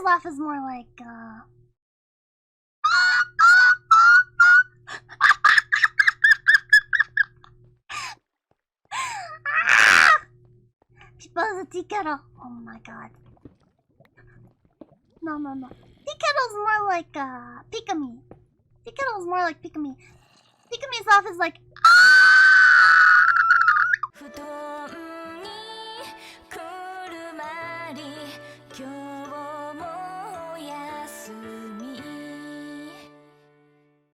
laugh is more like Pipa is a tea kettle. Oh my god. No. Tea kettle's more like Pikami. Tea kettle's more like Pikami. Pikami's laugh is like